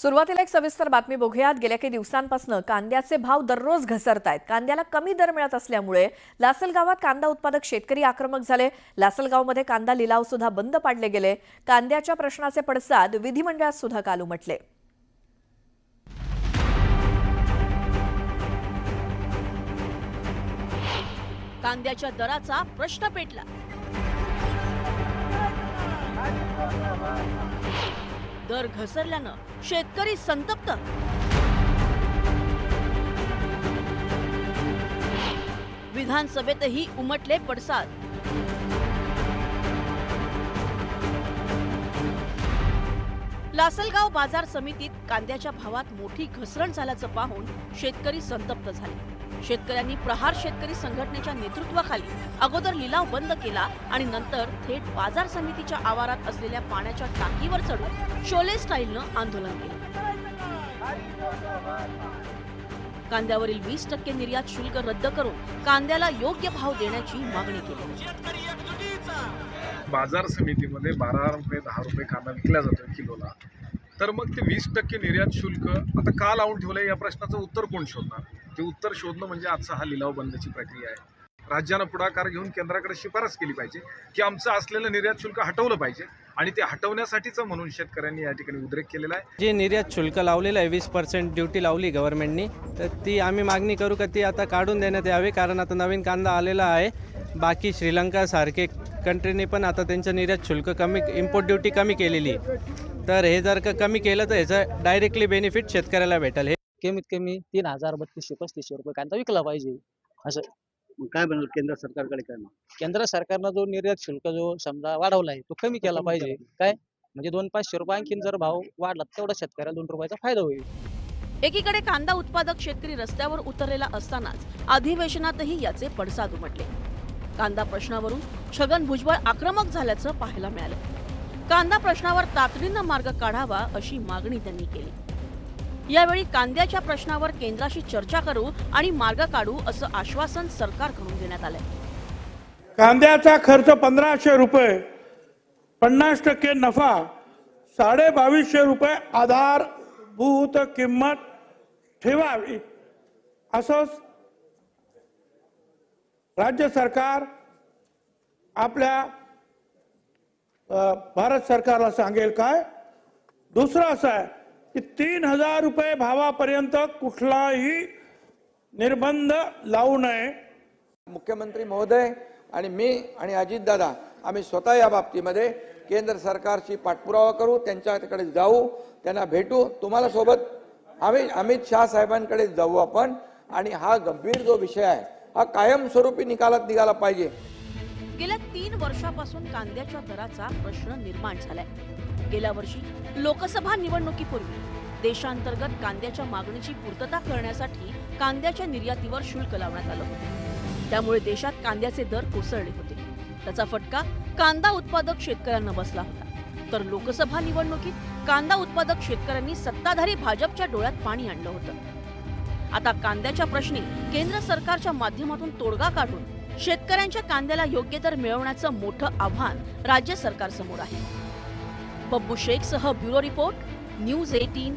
सुरुवातीला एक सविस्तर बातमी बघूयात। गेल्या काही दिवसांपासून कांद्याचे भाव दररोज घसरतायत। कांद्याला कमी दर मिळत असल्यामुळे लासलगावात कांदा उत्पादक शेतकरी आक्रमक झाले। लासलगावमध्ये कांदा लिलाव सुद्धा बंद पाडले गेले। कांद्याच्या प्रश्नाचे पडसाद विधिमंडळात सुद्धा काल उमटले। कांद्याच्या दराचा प्रश्न पेटला। दर घसरल्यानं शेतकरी संतप्त। विधानसभेतही उमटले पडसाद। लासलगाव बाजार समितीत कांद्याच्या भावात मोठी घसरण झाल्याचं पाहून शेतकरी संतप्त झाले। शेतकऱ्यांनी प्रहार शेतकरी संघटनेच्या नेतृत्वाखाली अगोदर लिलाव बंद केला आणि नंतर थेट बाजार समितीच्या आवारात असलेल्या पाण्याच्या टाकीवर चढून शोले स्टाईलनं आंदोलन केलं। कांद्यावरील 20% निर्यात शुल्क रद्द करून कांद्याला योग्य भाव देण्याची मागणी केली। बाजार समितीमध्ये 12 रुपये 10 रुपये कांदा विकला जातो किलोला, तर मग ते 20% निर्यात शुल्क आता का लावून ठेवलंय या प्रश्नाचं उत्तर कोण शोधणार? ते उत्तर शोधणं म्हणजे आजचा हा लिलाव बंदची प्रक्रिया आहे। राज्यानं पुढाकार घेऊन केंद्राकडे शिफारस केली पाहिजे की आमचं असलेलं निर्यात शुल्क हटवलं पाहिजे आणि ते हटवण्यासाठीच म्हणून शेतकऱ्यांनी या ठिकाणी उद्रेक केलेला आहे। जे निर्यात शुल्क लावलेलं आहे 20% ड्युटी लावली गव्हर्नमेंटनी, तर ती आम्ही मागणी करू का ती आता काढून देण्यात यावी, कारण आता नवीन कांदा आलेला आहे। बाकी श्रीलंका सारखे कंट्रीने पण आता त्यांचं निर्यात शुल्क कमी, इम्पोर्ट ड्युटी कमी केलेली आहे। तर हे जर का कमी केलं तर ह्याचं डायरेक्टली बेनिफिट शेतकऱ्याला भेटेल। हे कमीत कमी 3,000-3200-3500 रुपये कांदा विकला पाहिजे असं। काय बनवलं केंद्र सरकारकडे? काय केंद्र सरकारनं जो निर्यात शुल्क जो समजा वाढवला आहे तो कमी केला पाहिजे। काय म्हणजे 200-500 रुपये आणखीन जर भाव वाढला तेवढा शेतकऱ्याला 2 रुपयाचा फायदा होईल। एकीकडे कांदा उत्पादक शेतकरी रस्त्यावर उतरलेला असतानाच अधिवेशनातही याचे पडसाद उमटले। कांदा प्रश्नावरून छगन भुजबळ आक्रमक झाल्याचं पाहायला मिळालं। कांदा प्रश्नावर तातडीनं मार्ग काढावा अशी मागणी त्यांनी केली। यावेळी कांद्याच्या प्रश्नावर केंद्राशी चर्चा करू आणि मार्ग काढू असं आश्वासन सरकारकडून देण्यात आलंय। कांद्याचा खर्च 1500 रुपये, 50% नफा, 2250 रुपये आधारभूत किंमत ठेवावी असं राज्य सरकार आपल्या भारत सरकारला सांगेल। काय दुसरं असं आहे की 3000 रुपये भावापर्यंत कुठलाही निर्बंध लावू नये। मुख्यमंत्री महोदय आणि मी आणि अजितदादा आम्ही स्वतः या बाबतीमध्ये केंद्र सरकारची पाठपुरावा करू, त्यांच्याकडे जाऊ, त्यांना भेटू। तुम्हाला सोबत अमित शाह साहेबांकडे जाऊ आपण, आणि हा गंभीर जो विषय आहे हा कायमस्वरूपी निकालात निघाला पाहिजे। गेल्या 3 वर्षापासून कांद्याच्या दराचा प्रश्न निर्माण झालाय। गेल्या वर्षी लोकसभा निवडणुकीपूर्वी देशांतर्गत कांद्याच्या मागणीची पूर्तता करण्यासाठी कांद्याच्या निर्यातीवर शुल्क लावण्यात आलं होतं। त्यामुळे देशात कांद्याचे दर कोसळले होते। त्याचा फटका कांदा उत्पादक शेतकऱ्यांना बसला होता। तर लोकसभा निवडणुकीत कांदा उत्पादक शेतकऱ्यांनी सत्ताधारी भाजपच्या डोळ्यात पाणी आणलं होतं। आता कांद्याच्या प्रश्नी केंद्र सरकारच्या माध्यमातून तोडगा काढून शेतकऱ्यांच्या कांद्याला योग्य दर मिळवण्याचं मोठं आव्हान राज्य सरकारसमोर आहे। बब्बू शेखसह ब्युरो रिपोर्ट, न्यूज 18।